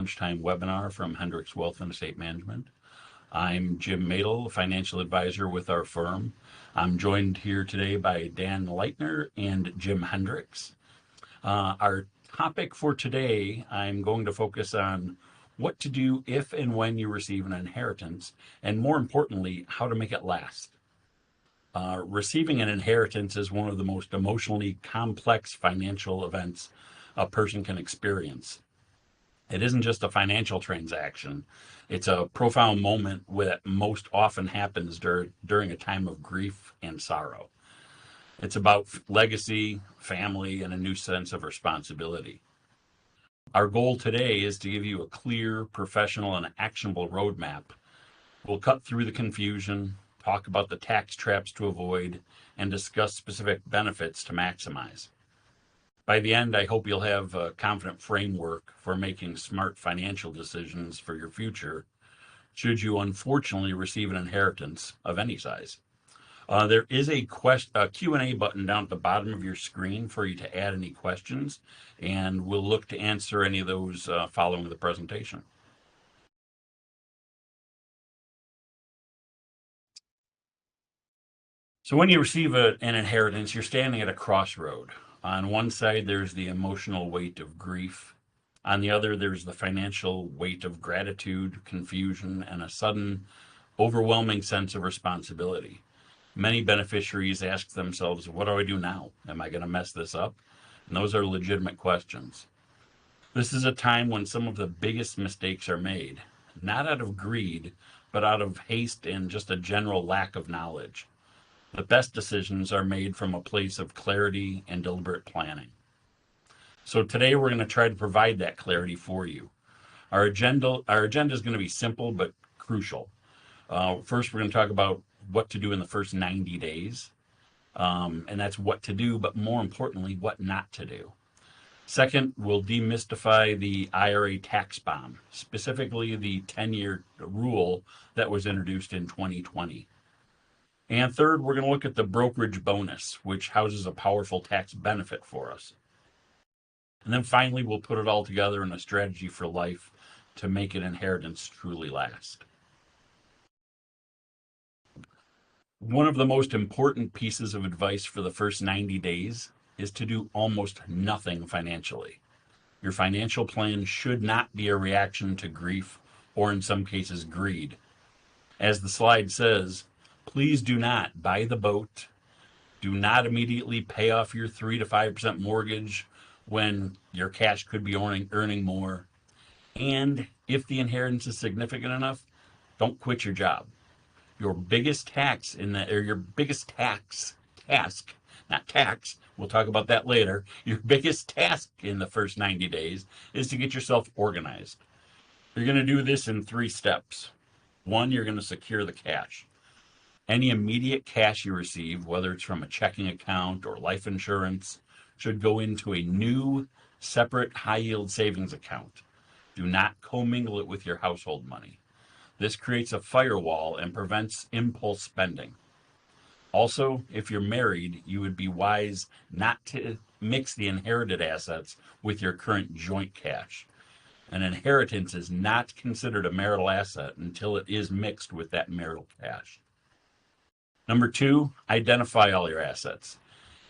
lunchtime webinar from Hendricks Wealth and Estate Management. I'm Jim Madel, financial advisor with our firm. I'm joined here today by Dan Leitner and Jim Hendricks. Our topic for today, I'm going to focus on what to do if and when you receive an inheritance, and more importantly, how to make it last. Receiving an inheritance is one of the most emotionally complex financial events a person can experience. It isn't just a financial transaction. It's a profound moment that most often happens during a time of grief and sorrow. It's about legacy, family, and a new sense of responsibility. Our goal today is to give you a clear, professional, and actionable roadmap. We'll cut through the confusion, talk about the tax traps to avoid, and discuss specific benefits to maximize. By the end, I hope you'll have a confident framework for making smart financial decisions for your future should you unfortunately receive an inheritance of any size. There is a Q&A button down at the bottom of your screen for you to add any questions, and we'll look to answer any of those following the presentation. So when you receive an inheritance, you're standing at a crossroad. On one side, there's the emotional weight of grief. On the other, there's the financial weight of gratitude, confusion, and a sudden, overwhelming sense of responsibility. Many beneficiaries ask themselves, what do I do now? Am I going to mess this up? And those are legitimate questions. This is a time when some of the biggest mistakes are made, not out of greed, but out of haste and just a general lack of knowledge. The best decisions are made from a place of clarity and deliberate planning. So today we're going to try to provide that clarity for you. Our agenda is going to be simple but crucial. First, we're going to talk about what to do in the first 90 days. And that's what to do, but more importantly, what not to do. Second, we'll demystify the IRA tax bomb, specifically the 10-year rule that was introduced in 2020. And third, we're going to look at the brokerage bonus, which houses a powerful tax benefit for us. And then finally, we'll put it all together in a strategy for life to make an inheritance truly last. One of the most important pieces of advice for the first 90 days is to do almost nothing financially. Your financial plan should not be a reaction to grief or, in some cases, greed. As the slide says, please do not buy the boat. Do not immediately pay off your 3 to 5% mortgage when your cash could be earning more. And if the inheritance is significant enough, don't quit your job. Your biggest task, not tax, we'll talk about that later. Your biggest task in the first 90 days is to get yourself organized. You're going to do this in 3 steps. 1, you're going to secure the cash. Any immediate cash you receive, whether it's from a checking account or life insurance, should go into a new, separate high-yield savings account. Do not commingle it with your household money. This creates a firewall and prevents impulse spending. Also, if you're married, you would be wise not to mix the inherited assets with your current joint cash. An inheritance is not considered a marital asset until it is mixed with that marital cash. Number 2, identify all your assets.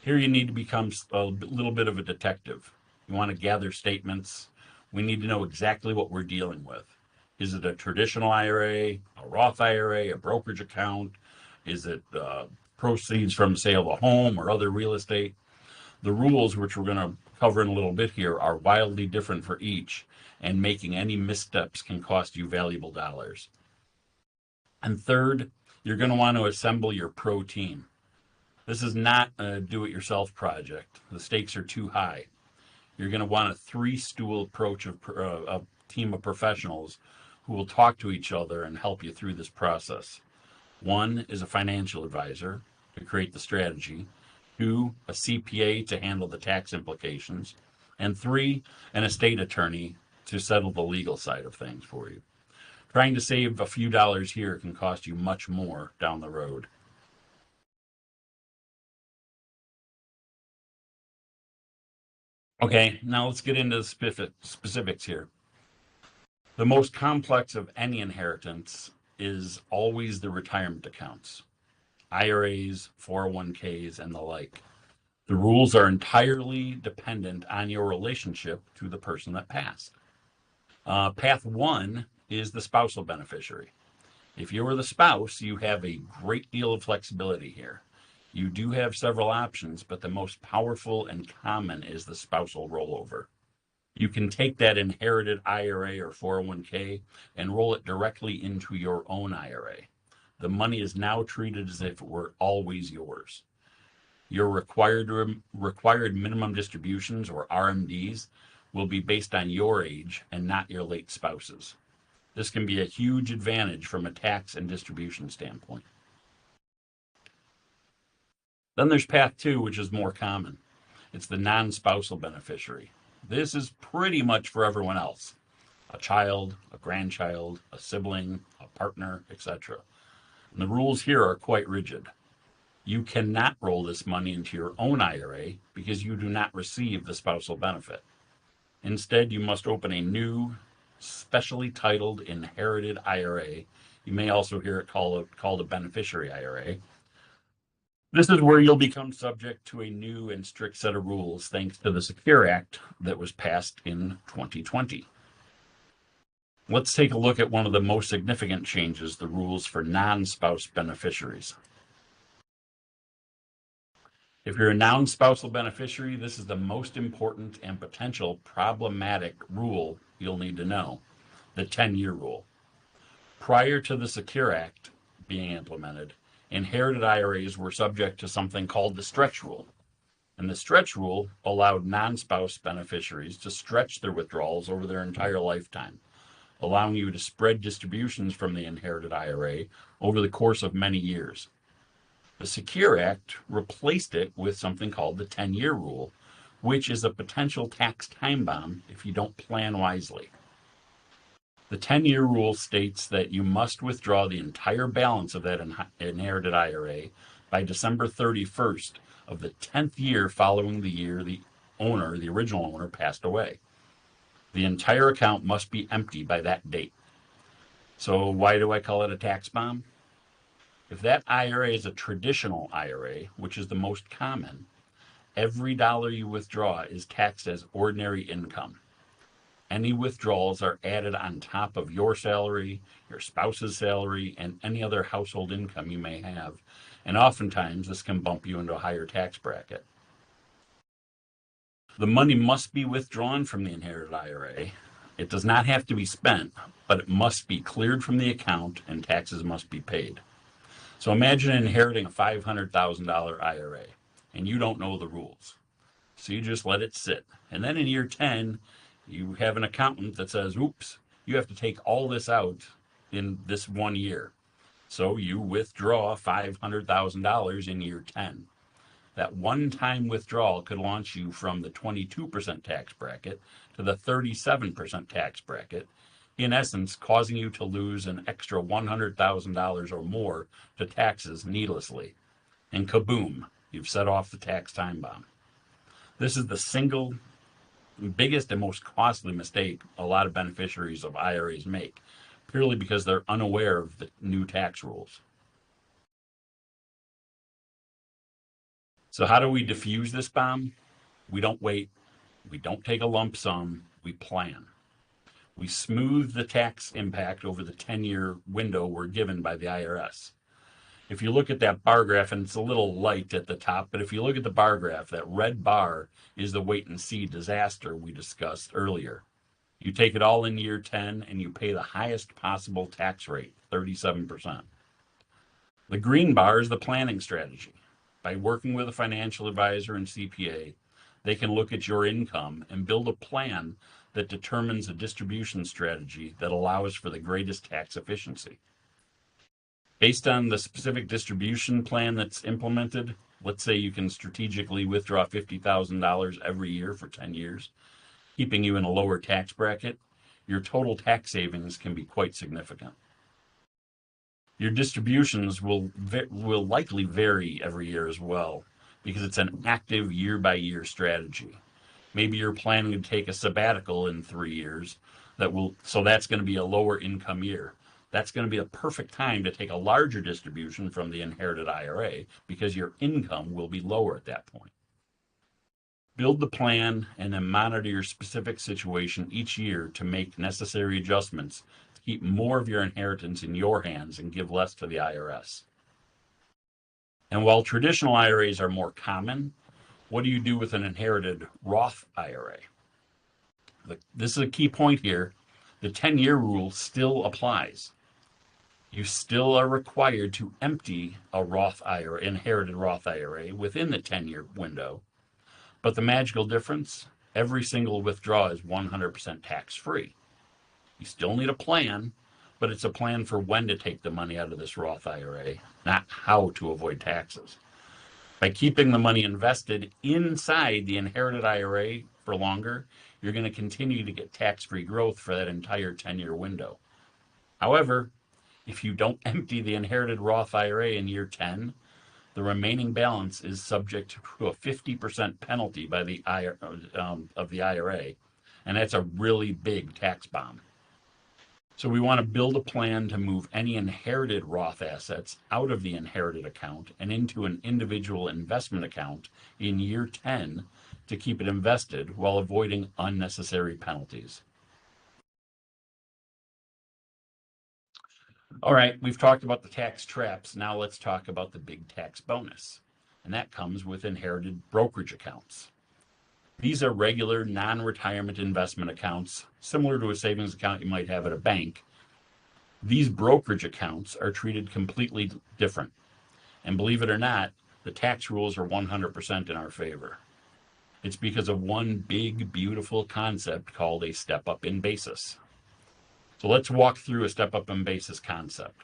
Here you need to become a little bit of a detective. You want to gather statements. We need to know exactly what we're dealing with. Is it a traditional IRA, a Roth IRA, a brokerage account? Is it proceeds from sale of a home or other real estate? The rules, which we're going to cover in a little bit here, are wildly different for each, and making any missteps can cost you valuable dollars. And third, you're going to want to assemble your pro team. This is not a do-it-yourself project. The stakes are too high. You're going to want a 3-stool approach of a team of professionals who will talk to each other and help you through this process. 1 is a financial advisor to create the strategy. 2, a CPA to handle the tax implications. And 3, an estate attorney to settle the legal side of things for you. Trying to save a few dollars here can cost you much more down the road. Okay, now let's get into the specifics here. The most complex of any inheritance is always the retirement accounts, IRAs, 401ks, and the like. The rules are entirely dependent on your relationship to the person that passed. Path one is the spousal beneficiary. If you are the spouse, you have a great deal of flexibility here. You do have several options, but the most powerful and common is the spousal rollover. You can take that inherited IRA or 401k and roll it directly into your own IRA. The money is now treated as if it were always yours. Your required minimum distributions, or RMDs, will be based on your age and not your late spouse's. This can be a huge advantage from a tax and distribution standpoint. Then there's path two, which is more common. It's the non-spousal beneficiary. This is pretty much for everyone else: a child, a grandchild, a sibling, a partner, etc. And the rules here are quite rigid. You cannot roll this money into your own IRA because you do not receive the spousal benefit. Instead, you must open a new, specially titled inherited IRA. You may also hear it called a beneficiary IRA. This is where you'll become subject to a new and strict set of rules thanks to the Secure Act that was passed in 2020. Let's take a look at one of the most significant changes, the rules for non-spouse beneficiaries. If you're a non-spousal beneficiary, this is the most important and potential problematic rule you'll need to know: the 10-year rule. Prior to the Secure Act being implemented, inherited IRAs were subject to something called the stretch rule. And the stretch rule allowed non-spouse beneficiaries to stretch their withdrawals over their entire lifetime, allowing you to spread distributions from the inherited IRA over the course of many years. The Secure Act replaced it with something called the 10-year rule, which is a potential tax time bomb if you don't plan wisely. The 10-year rule states that you must withdraw the entire balance of that inherited IRA by December 31st of the 10th year following the year the original owner, passed away. The entire account must be empty by that date. So why do I call it a tax bomb? If that IRA is a traditional IRA, which is the most common, every dollar you withdraw is taxed as ordinary income. Any withdrawals are added on top of your salary, your spouse's salary, and any other household income you may have, and oftentimes this can bump you into a higher tax bracket. The money must be withdrawn from the inherited IRA. It does not have to be spent, but it must be cleared from the account and taxes must be paid. So imagine inheriting a $500,000 IRA and you don't know the rules. So you just let it sit. And then in year 10, you have an accountant that says, oops, you have to take all this out in this 1 year. So you withdraw $500,000 in year 10. That one-time withdrawal could launch you from the 22% tax bracket to the 37% tax bracket, in essence, causing you to lose an extra $100,000 or more to taxes needlessly. And kaboom, you've set off the tax time bomb. This is the single biggest and most costly mistake a lot of beneficiaries of IRAs make, purely because they're unaware of the new tax rules. So how do we defuse this bomb? We don't wait. We don't take a lump sum. We plan. We smooth the tax impact over the 10-year window we're given by the IRS. If you look at that bar graph, and it's a little light at the top, but if you look at the bar graph, that red bar is the wait and see disaster we discussed earlier. You take it all in year 10 and you pay the highest possible tax rate, 37%. The green bar is the planning strategy. By working with a financial advisor and CPA, they can look at your income and build a plan that determines a distribution strategy that allows for the greatest tax efficiency. Based on the specific distribution plan that's implemented, let's say you can strategically withdraw $50,000 every year for 10 years, keeping you in a lower tax bracket, your total tax savings can be quite significant. Your distributions will likely vary every year as well, because it's an active year-by-year strategy. Maybe you're planning to take a sabbatical in 3 years, So that's going to be a lower income year. That's going to be a perfect time to take a larger distribution from the inherited IRA because your income will be lower at that point. Build the plan and then monitor your specific situation each year to make necessary adjustments to keep more of your inheritance in your hands and give less to the IRS. And while traditional IRAs are more common, what do you do with an inherited Roth IRA? This is a key point here. The 10-year rule still applies. You still are required to empty a Roth IRA, inherited Roth IRA, within the 10-year window. But the magical difference, every single withdrawal is 100% tax-free. You still need a plan, but it's a plan for when to take the money out of this Roth IRA, not how to avoid taxes. By keeping the money invested inside the inherited IRA for longer, you're going to continue to get tax-free growth for that entire 10-year window. However, if you don't empty the inherited Roth IRA in year 10, the remaining balance is subject to a 50% penalty by the IRA, and that's a really big tax bomb. So we want to build a plan to move any inherited Roth assets out of the inherited account and into an individual investment account in year 10 to keep it invested while avoiding unnecessary penalties. All right, we've talked about the tax traps. Now let's talk about the big tax bonus, and that comes with inherited brokerage accounts. These are regular non-retirement investment accounts, similar to a savings account you might have at a bank. These brokerage accounts are treated completely different. And believe it or not, the tax rules are 100% in our favor. It's because of one big, beautiful concept called a step-up in basis. So let's walk through a step-up in basis concept.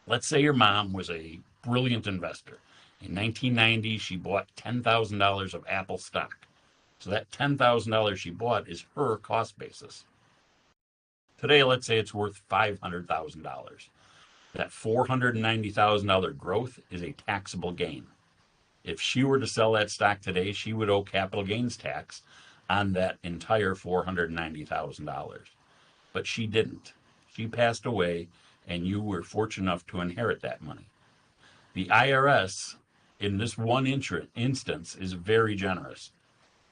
Let's say your mom was a brilliant investor. In 1990, she bought $10,000 of Apple stock. So that $10,000 she bought is her cost basis. Today, let's say it's worth $500,000. That $490,000 growth is a taxable gain. If she were to sell that stock today, she would owe capital gains tax on that entire $490,000. But she didn't. She passed away, and you were fortunate enough to inherit that money. The IRS, in this one instance, is very generous.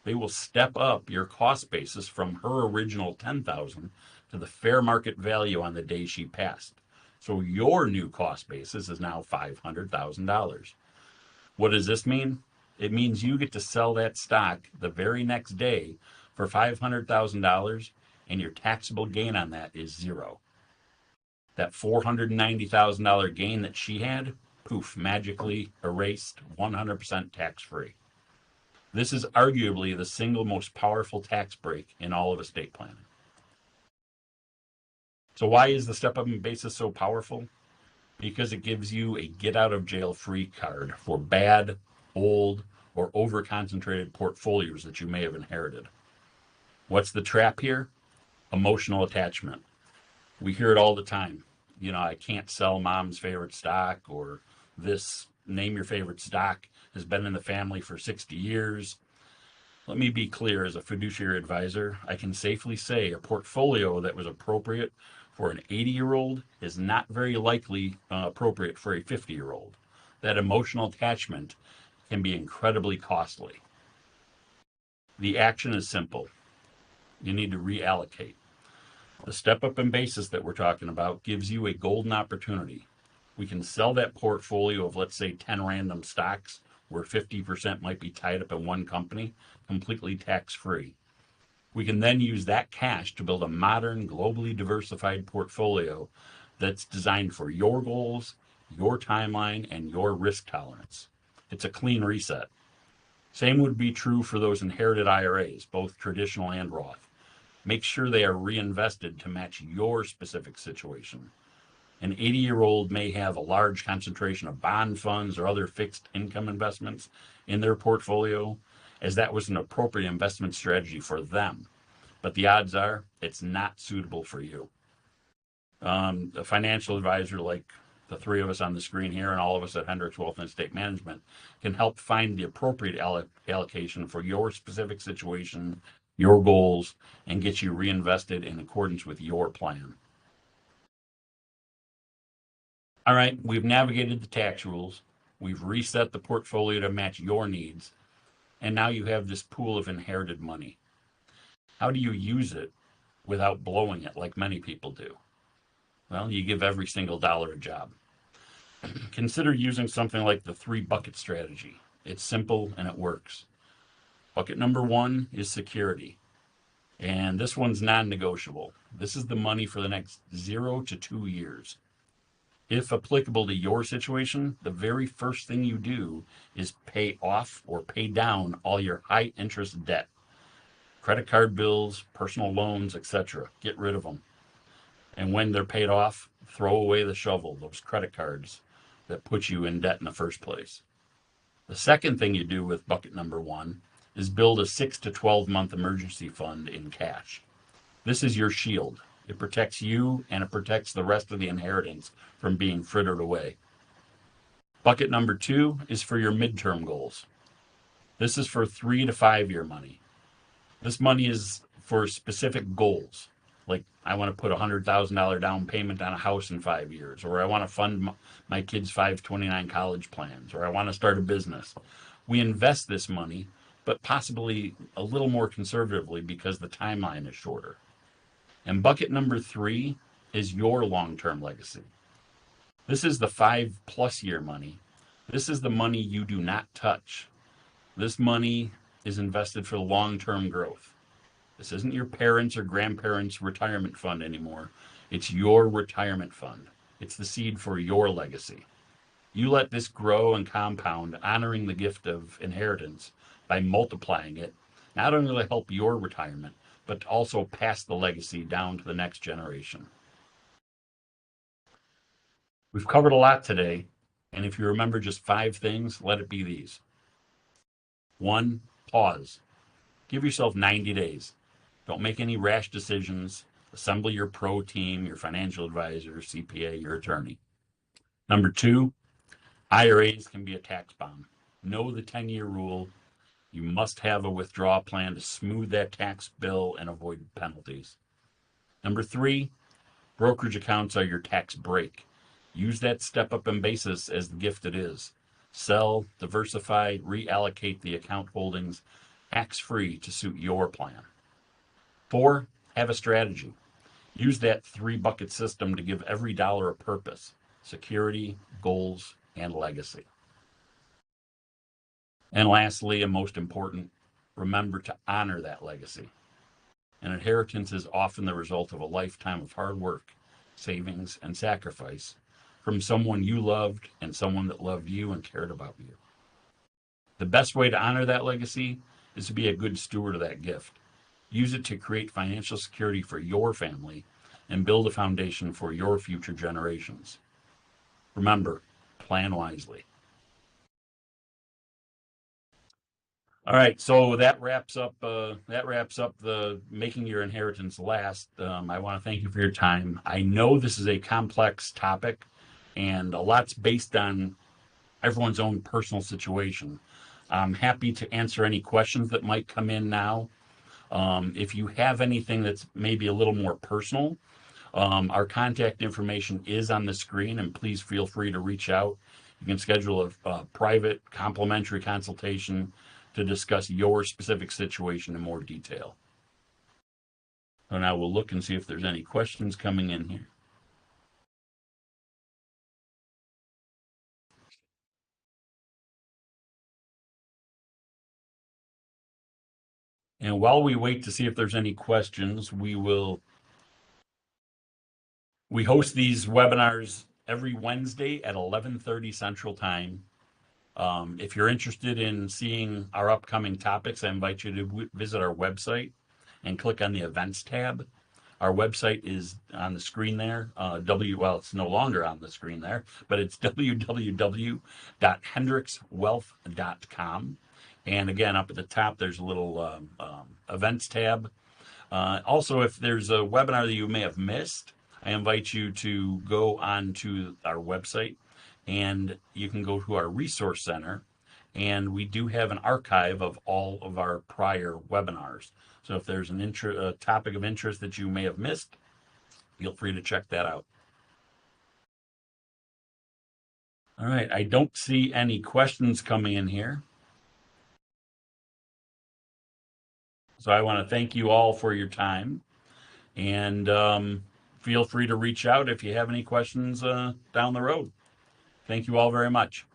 They will step up your cost basis from her original $10,000 to the fair market value on the day she passed. So your new cost basis is now $500,000. What does this mean? It means you get to sell that stock the very next day for $500,000, and your taxable gain on that is zero. That $490,000 gain that she had, poof, magically erased, 100% tax-free. This is arguably the single most powerful tax break in all of estate planning. So why is the step-up in basis so powerful? Because it gives you a get-out-of-jail-free card for bad, old, or over-concentrated portfolios that you may have inherited. What's the trap here? Emotional attachment. We hear it all the time. I can't sell mom's favorite stock, or this name your favorite stock has been in the family for 60 years. Let me be clear, as a fiduciary advisor, I can safely say a portfolio that was appropriate for an 80-year-old is not very likely appropriate for a 50-year-old. That emotional attachment can be incredibly costly. The action is simple. You need to reallocate. The step-up in basis that we're talking about gives you a golden opportunity. We can sell that portfolio of, let's say, 10 random stocks, where 50% might be tied up in one company, completely tax-free. We can then use that cash to build a modern, globally diversified portfolio that's designed for your goals, your timeline, and your risk tolerance. It's a clean reset. Same would be true for those inherited IRAs, both traditional and Roth. Make sure they are reinvested to match your specific situation. An 80-year-old may have a large concentration of bond funds or other fixed income investments in their portfolio, as that was an appropriate investment strategy for them. But the odds are it's not suitable for you. A financial advisor like the three of us on the screen here and all of us at Hendricks Wealth and Estate Management can help find the appropriate allocation for your specific situation your goals, and get you reinvested in accordance with your plan. All right, we've navigated the tax rules. We've reset the portfolio to match your needs. And now you have this pool of inherited money. How do you use it without blowing it like many people do? Well, you give every single dollar a job. Consider using something like the 3 bucket strategy. It's simple and it works. Bucket number 1 is security. And this one's non-negotiable. This is the money for the next 0 to 2 years. If applicable to your situation, the very first thing you do is pay off or pay down all your high interest debt. Credit card bills, personal loans, etc. Get rid of them. And when they're paid off, throw away the shovel, those credit cards that put you in debt in the first place. The second thing you do with bucket number 1 is build a 6 to 12 month emergency fund in cash. This is your shield. It protects you and it protects the rest of the inheritance from being frittered away. Bucket number 2 is for your midterm goals. This is for 3 to 5 year money. This money is for specific goals. Like, I want to put $100,000 down payment on a house in 5 years, or I want to fund my kids' 529 college plans, or I want to start a business. We invest this money, but possibly a little more conservatively because the timeline is shorter. And bucket number 3 is your long-term legacy. This is the 5+ year money. This is the money you do not touch. This money is invested for long-term growth. This isn't your parents' or grandparents' retirement fund anymore. It's your retirement fund. It's the seed for your legacy. You let this grow and compound, honoring the gift of inheritance by multiplying it, not only to help your retirement, but to also pass the legacy down to the next generation. We've covered a lot today, and if you remember just 5 things, let it be these. 1, pause. Give yourself 90 days. Don't make any rash decisions. Assemble your pro team, your financial advisor, CPA, your attorney. Number 2, IRAs can be a tax bomb. Know the 10-year rule. You must have a withdrawal plan to smooth that tax bill and avoid penalties. Number 3, brokerage accounts are your tax break. Use that step up in basis as the gift it is. Sell, diversify, reallocate the account holdings tax-free to suit your plan. 4, have a strategy. Use that 3-bucket system to give every dollar a purpose: security, goals, and legacy. And lastly, and most important, remember to honor that legacy. An inheritance is often the result of a lifetime of hard work, savings, and sacrifice from someone you loved and someone that loved you and cared about you. The best way to honor that legacy is to be a good steward of that gift. Use it to create financial security for your family and build a foundation for your future generations. Remember, plan wisely. All right, so that wraps up the making your inheritance last. I want to thank you for your time. I know this is a complex topic, and a lot's based on everyone's own personal situation. I'm happy to answer any questions that might come in now. If you have anything that's maybe a little more personal, our contact information is on the screen, and please feel free to reach out. You can schedule a private complimentary consultation to discuss your specific situation in more detail. So now we'll look and see if there's any questions coming in here. And while we wait to see if there's any questions, we host these webinars every Wednesday at 11:30 Central Time. If you're interested in seeing our upcoming topics, I invite you to visit our website and click on the events tab. Our website is on the screen there. Well, it's no longer on the screen there, but it's www.hendrickswealth.com. And again, up at the top, there's a little events tab. Also, if there's a webinar that you may have missed, I invite you to go on to our website, and you can go to our resource center, and we do have an archive of all of our prior webinars. So if there's a topic of interest that you may have missed, feel free to check that out. All right, I don't see any questions coming in here. So I want to thank you all for your time, and feel free to reach out if you have any questions down the road. Thank you all very much.